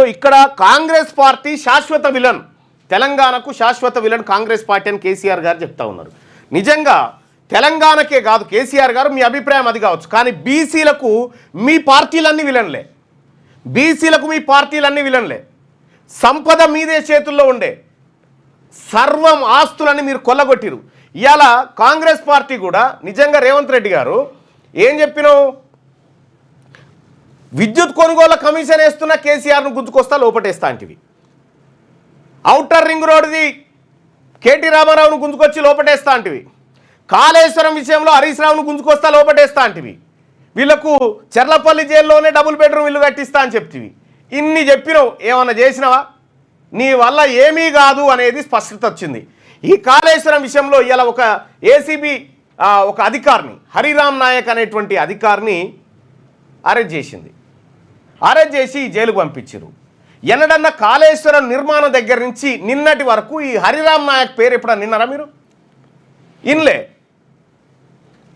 So ఇక్కడ Congress party శాశ్వత villain, తెలంగాణకు శాశ్వత విలన్ కాంగ్రెస్ పార్టీ అని కేసీఆర్ గారు చెప్తా ఉన్నారు. నిజంగా తెలంగాణకే కాదు కేసీఆర్ గారు, మీ అభిప్రాయం అది కావచ్చు, కానీ బీసీలకు మీ పార్టీలన్నీ విలన్లే, బీసీలకు మీ పార్టీలన్నీ విలన్లే. సంపద మీదే చేతుల్లో ఉండే, సర్వం ఆస్తులని మీరు కొల్లగొట్టిరు. ఇవాళ కాంగ్రెస్ పార్టీ కూడా నిజంగా రేవంత్ రెడ్డి గారు ఏం చెప్పినావు, విద్యుత్ కొనుగోలు కమిషన్ వేస్తున్న కేసీఆర్ను గుంజుకొస్తా లోపటేస్తా అంటివి, ఔటర్ రింగ్ రోడ్డుది కేటీ రామారావును గుంజుకొచ్చి లోపటేస్తా అంటివి, కాళేశ్వరం విషయంలో హరీష్ రావును గుంజుకొస్తా లోపటేస్తా అంటివి, వీళ్లకు చెర్లపల్లి జైల్లోనే డబుల్ బెడ్రూమ్ ఇల్లు కట్టిస్తా అని చెప్తివి. ఇన్ని చెప్పినావు, ఏమన్నా చేసినావా? నీ వల్ల ఏమీ కాదు అనేది స్పష్టత వచ్చింది. ఈ కాళేశ్వరం విషయంలో ఇలా ఒక ఏసీబీ ఒక అధికారిని, హరిరామ్ నాయక్ అనేటువంటి అధికారిని అరెస్ట్ చేసింది. అరెస్ట్ చేసి జైలుకు పంపించారు. ఎన్నడన్నా కాళేశ్వరం నిర్మాణం దగ్గర నుంచి నిన్నటి వరకు ఈ హరిరామ్ నాయక్ పేరు ఎప్పుడన్నా విన్నారా మీరు? ఇన్లే.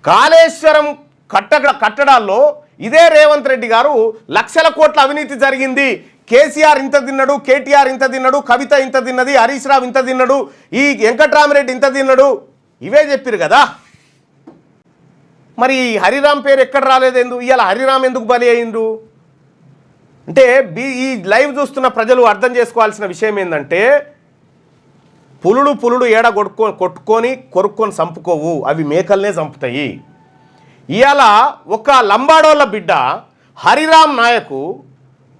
కాళేశ్వరం కట్టడాల్లో ఇదే రేవంత్ రెడ్డి గారు లక్షల కోట్ల అవినీతి జరిగింది, కేసీఆర్ ఇంత తిన్నాడు, కేటీఆర్ ఇంత తిన్నాడు, కవిత ఇంత తిన్నది, హరీష్ రావు ఇంత తిన్నాడు, ఈ వెంకట్రామరెడ్డి ఇంత తిన్నాడు, ఇవే చెప్పారు కదా. మరి హరిరామ్ పేరు ఎక్కడ రాలేదు? ఎందుకు ఇవాళ హరిరామ్ ఎందుకు బలి అయిండు అంటే ఈ లైవ్ చూస్తున్న ప్రజలు అర్థం చేసుకోవాల్సిన విషయం ఏంటంటే, పులుడు ఏడ కొట్టుకొని కొరుక్కొని చంపుకోవు, అవి మేకల్నే చంపుతాయి. ఇవాళ ఒక లంబాడోళ్ళ బిడ్డ హరిరామ్ నాయకు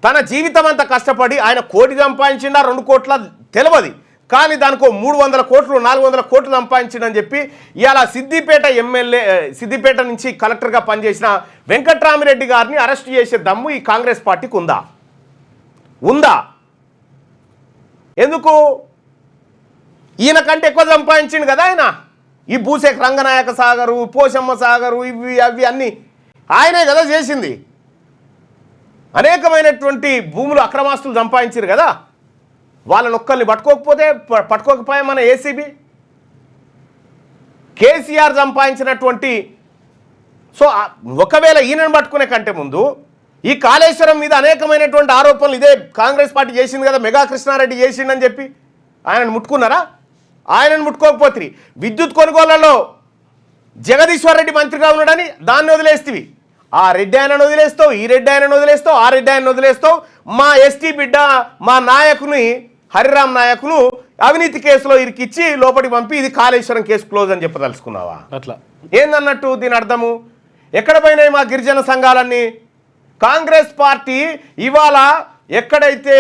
తన జీవితం అంతా కష్టపడి ఆయన 1 కోటి సంపాదించిండా 2 కోట్ల తెలియదు, కానీ దానికో 300 కోట్లు 400 కోట్లు సంపాదించిండని చెప్పి ఇవాళ సిద్దిపేట ఎమ్మెల్యే, సిద్దిపేట నుంచి కలెక్టర్గా పనిచేసిన వెంకట్రామిరెడ్డి గారిని అరెస్ట్ చేసే దమ్ము ఈ కాంగ్రెస్ పార్టీకి ఉందా? ఎందుకు? ఈయన కంటే ఎక్కువ సంపాదించిండు కదా ఆయన. ఈ భూసేఖ్ రంగనాయక సాగరు, పోషమ్మ సాగరు, ఇవి అవి అన్నీ ఆయనే కదా చేసింది. అనేకమైనటువంటి భూములు అక్రమాస్తులు సంపాదించారు కదా. వాళ్ళని ఒక్కరిని పట్టుకోకపోయా మన ఏసీబీ. కేసీఆర్ సంపాదించినటువంటి, సో ఒకవేళ ఈయనను పట్టుకునే కంటే ముందు ఈ కాళేశ్వరం మీద అనేకమైనటువంటి ఆరోపణలు ఇదే కాంగ్రెస్ పార్టీ చేసింది కదా, మెగా కృష్ణారెడ్డి చేసిండని చెప్పి ఆయనను ముట్టుకున్నారా? ఆయనను ముట్టుకోకపోతే విద్యుత్ కొనుగోళ్లలో జగదీశ్వర్ రెడ్డి మంత్రిగా ఉన్నాడని దాన్ని వదిలేస్తేవి, ఆ రెడ్డి ఆయనను వదిలేస్తావు, ఈ రెడ్డి ఆయనను వదిలేస్తావు, ఆ రెడ్డి ఆయనను వదిలేస్తావు, మా ఎస్టీ బిడ్డ మా నాయకుని హరిరామ్ నాయకును అవినీతి కేసులో ఇరికిచ్చి లోపలికి పంపి ఇది కాళేశ్వరం కేసు క్లోజ్ అని చెప్పదలుచుకున్నావా? అట్లా ఏందన్నట్టు దీని అర్థము? ఎక్కడ పోయినాయి మా గిరిజన సంఘాలన్నీ? కాంగ్రెస్ పార్టీ ఇవాళ ఎక్కడైతే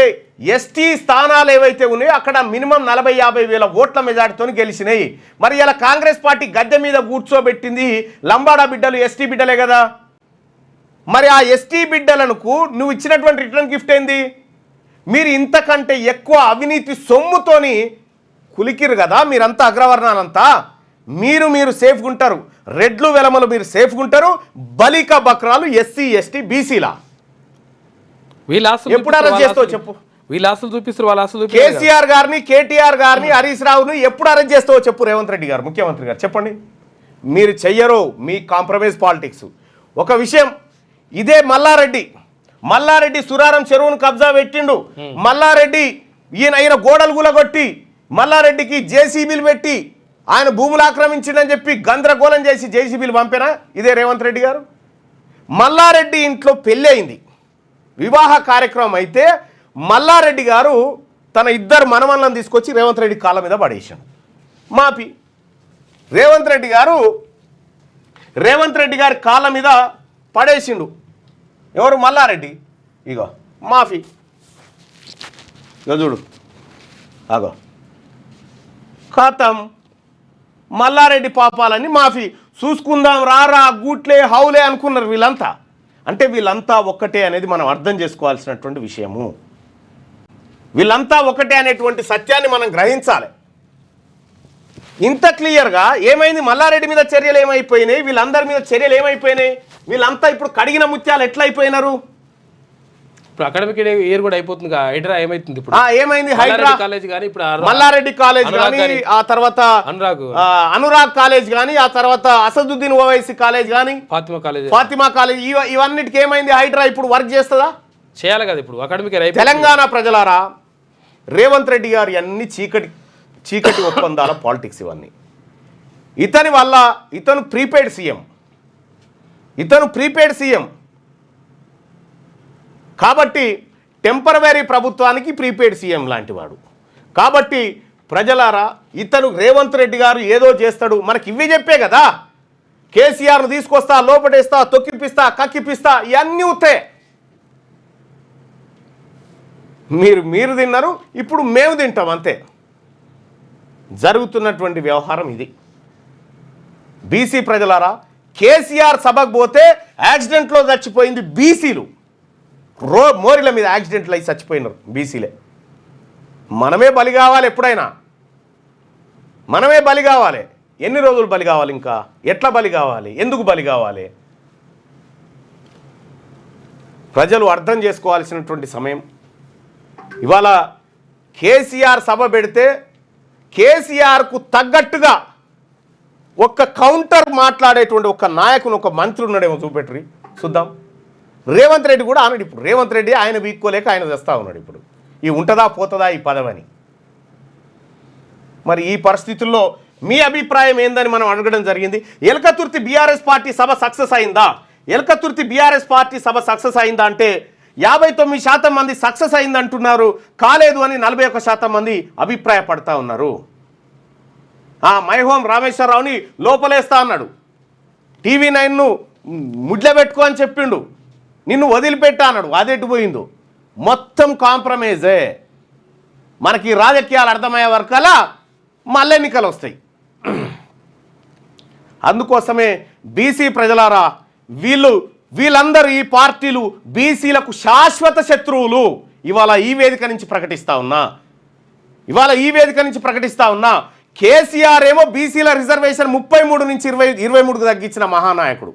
ఎస్టీ స్థానాలు ఏవైతే ఉన్నాయో అక్కడ మినిమం 40-50 వేల ఓట్ల మెజార్టీతో గెలిచినాయి. మరి ఇలా కాంగ్రెస్ పార్టీ గద్దె మీద కూర్చోబెట్టింది లంబాడా బిడ్డలు, ఎస్టీ బిడ్డలే కదా. మరి ఆ ఎస్టీ బిడ్డలకు నువ్వు ఇచ్చినటువంటి రిటర్న్ గిఫ్ట్ ఏంది? మీరు ఇంతకంటే ఎక్కువ అవినీతి సొమ్ముతోని కులికిరు కదా మీరంతా, అగ్రవర్ణాలంతా. మీరు సేఫ్గా ఉంటారు, రెడ్లు వెలమలు మీరు సేఫ్గా ఉంటారు, బలిక బక్రాలు ఎస్సీ ఎస్టీ బీసీలా ఎప్పుడు అరెస్ట్ చేస్తావు చెప్పు? వీళ్ళ ఆస్తులు చూపిస్తారు, వాళ్ళ ఆస్తులు. కేసీఆర్ గారిని, కేటీఆర్ గారిని, హరీష్ రావుని ఎప్పుడు అరెస్ట్ చేస్తావో చెప్పు రేవంత్ రెడ్డి గారు, ముఖ్యమంత్రి గారు చెప్పండి. మీరు చెయ్యరు మీ కాంప్రమైజ్ పాలిటిక్స్. ఒక విషయం, ఇదే మల్లారెడ్డి సురారం చెరువును కబ్జా పెట్టిండు. మల్లారెడ్డి ఈయన గోడలు గులగొట్టి మల్లారెడ్డికి జేసీబీలు పెట్టి ఆయన భూములు ఆక్రమించిండని చెప్పి గందరగోళం చేసి జేసీబీలు పంపినా ఇదే రేవంత్ రెడ్డి గారు. మల్లారెడ్డి ఇంట్లో పెళ్ళి అయింది, వివాహ కార్యక్రమం అయితే మల్లారెడ్డి గారు తన 2 మనవళ్ళను తీసుకొచ్చి రేవంత్ రెడ్డి కాళ్ళ మీద పడేసాడు. మాపి రేవంత్ రెడ్డి గారి కాళ్ళ మీద పడేసిండు. ఎవరు? మల్లారెడ్డి. ఇగో మాఫీ, ఇగో చూడు, అగో ఖాతం. మల్లారెడ్డి పాపాలన్నీ మాఫీ. చూసుకుందాం రారా గూట్లే హౌలే అనుకున్నారు వీళ్ళంతా. అంటే వీళ్ళంతా ఒక్కటే అనేది మనం అర్థం చేసుకోవాల్సినటువంటి విషయము. వీళ్ళంతా ఒకటే అనేటువంటి సత్యాన్ని మనం గ్రహించాలి. ఇంత క్లియర్గా ఏమైంది? మల్లారెడ్డి మీద చర్యలు ఏమైపోయినాయి, వీళ్ళందరి మీద చర్యలు ఏమైపోయినాయి? వీళ్ళంతా ఇప్పుడు కడిగిన ముత్యాలు ఎట్లా అయిపోయినారు? ఇప్పుడు అకాడమిక్ ఇయర్ కూడా అయిపోతుంది. హైడ్రా ఏమైతుంది ఇప్పుడు? ఏమైంది? హైడ్రా కాలేజ్ కానీ, ఇప్పుడు మల్లారెడ్డి కాలేజ్ కానీ, ఆ తర్వాత అనురాగ్ కాలేజ్ కానీ, ఆ తర్వాత అసదుద్దీన్ ఓవైసీ కాలేజ్ కానీ, ఫాతిమా కాలేజ్, ఇవన్నిటికి ఏమైంది? హైడ్రా ఇప్పుడు వర్క్ చేస్తుందా? చేయాలి కదా ఇప్పుడు అకాడమిక్ ఇయర్ అయిపోతుంది. తెలంగాణ ప్రజలారా, రేవంత్ రెడ్డి గారు అన్ని చీకటి ఒప్పందాల పాలిటిక్స్ ఇవన్నీ. ఇతని వల్ల ఇతను ప్రీపెయిడ్ సీఎం కాబట్టి టెంపరవరీ ప్రభుత్వానికి ప్రీపెయిడ్ సీఎం లాంటివాడు. కాబట్టి ప్రజలారా, ఇతను రేవంత్ రెడ్డి గారు ఏదో చేస్తాడు మనకి ఇవే చెప్పే కదా. కేసీఆర్ను తీసుకొస్తా, లోపటేస్తా, తొక్కిపిస్తా, కక్కిపిస్తా, ఇవన్నీ ఉత్తే. మీరు తిన్నారు, ఇప్పుడు మేము తింటాం, అంతే. జరుగుతున్నటువంటి వ్యవహారం ఇది. బీసీ ప్రజలారా, కేసీఆర్ సభకు పోతే యాక్సిడెంట్లో చచ్చిపోయింది బీసీలు. మోరిల మీద యాక్సిడెంట్లు అయి చచ్చిపోయినారు బీసీలే. మనమే బలి కావాలి, ఎప్పుడైనా మనమే బలి కావాలి. ఎన్ని రోజులు బలి కావాలి, ఇంకా ఎట్లా బలి కావాలి, ఎందుకు బలి కావాలి? ప్రజలు అర్థం చేసుకోవాల్సినటువంటి సమయం. ఇవాళ కేసీఆర్ సభ పెడితే కేసీఆర్కు తగ్గట్టుగా ఒక్క కౌంటర్ మాట్లాడేటువంటి ఒక నాయకుని, ఒక మంత్రి ఉన్నాడేమో చూపెట్టరి చూద్దాం. రేవంత్ రెడ్డి కూడా అన్నాడు. ఇప్పుడు రేవంత్ రెడ్డి ఆయన వీక్కోలేక ఆయన చేస్తా ఉన్నాడు. ఇప్పుడు ఈ ఉంటుందా పోతుందా ఈ పదవని. మరి ఈ పరిస్థితుల్లో మీ అభిప్రాయం ఏందని మనం అడగడం జరిగింది. ఎలకతుర్తి బీఆర్ఎస్ పార్టీ సభ సక్సెస్ అయిందా? ఎలకతుర్తి బీఆర్ఎస్ పార్టీ సభ సక్సెస్ అయిందా అంటే 59% మంది సక్సెస్ అయిందంటున్నారు, కాలేదు అని 41% మంది అభిప్రాయపడతా ఉన్నారు. మైహోం రామేశ్వరరావుని లోపలేస్తా అన్నాడు. TV9ను ముడ్ల పెట్టుకో అని చెప్పిండు, నిన్ను వదిలిపెట్టా అన్నాడు. అదెటు పోయిందో మొత్తం కాంప్రమైజే. మనకి రాజకీయాలు అర్థమయ్యే వరకలా మళ్ళీ ఎన్నికలు వస్తాయి. అందుకోసమే బీసీ ప్రజలారా, వీళ్ళందరూ ఈ పార్టీలు బీసీలకు శాశ్వత శత్రువులు. ఇవాళ ఈ వేదిక నుంచి ప్రకటిస్తా ఉన్నా. కేసీఆర్ ఏమో బీసీల రిజర్వేషన్ 33 నుంచి 23కు తగ్గించిన మహానాయకుడు.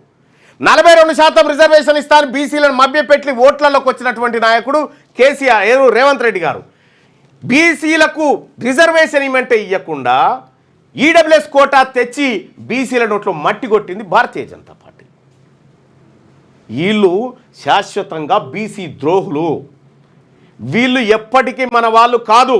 42% రిజర్వేషన్ ఇస్తాను బీసీలను మభ్యపెట్టి ఓట్లలోకి వచ్చినటువంటి నాయకుడు కేసీఆర్, రేవంత్ రెడ్డి గారు. బీసీలకు రిజర్వేషన్ ఇవ్వమంటే ఇవ్వకుండా ఈడబ్ల్యూఎస్ కోటా తెచ్చి బీసీల నోట్లో మట్టి కొట్టింది భారతీయ జనతా పార్టీ. వీళ్ళు శాశ్వతంగా బీసీ ద్రోహులు. వీళ్ళు ఎప్పటికీ మన వాళ్ళు కాదు.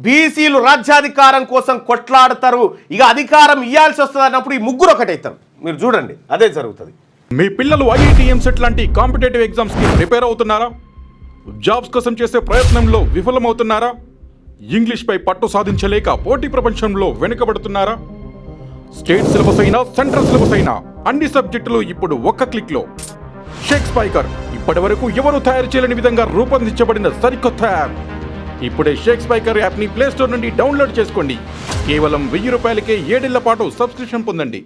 బీసీలు రాజ్యాధికారం కోసం కొట్లాడతారు. ఇక అధికారం ఇవ్వాల్సి వస్తుంది అన్నప్పుడు ఈ ముగ్గురు ఒకటైతారు. మీరు చూడండి, అదే జరుగుతుంది. మీ పిల్లలు ఐఐటి ఎంసెట్ లాంటి కాంపిటేటివ్ ఎగ్జామ్స్ కి ప్రిపేర్ అవుతున్నారా? జాబ్స్ కోసం చేసే ప్రయత్నంలో విఫలమవుతున్నారా? ఇంగ్లీష్ పై పట్టు సాధించలేక పోటీ ప్రపంచంలో వెనుకబడుతున్నారా? స్టేట్ సిలబస్ అయినా సెంట్రల్ సిలబస్ అయినా అన్ని సబ్జెక్టులు ఇప్పుడు ఒక్క క్లిక్ లో. షేక్ స్పైకర్ ఇప్పటి వరకు ఎవరు తయారు చేయలేని విధంగా రూపొందించబడిన సరికొత్త యాప్. ఇప్పుడే షేక్ స్పైకర్ యాప్ ని ప్లే స్టోర్ నుండి డౌన్లోడ్ చేసుకోండి. కేవలం 1000 రూపాయలకే 7 ఏళ్ల పాటు సబ్స్క్రిప్షన్ పొందండి.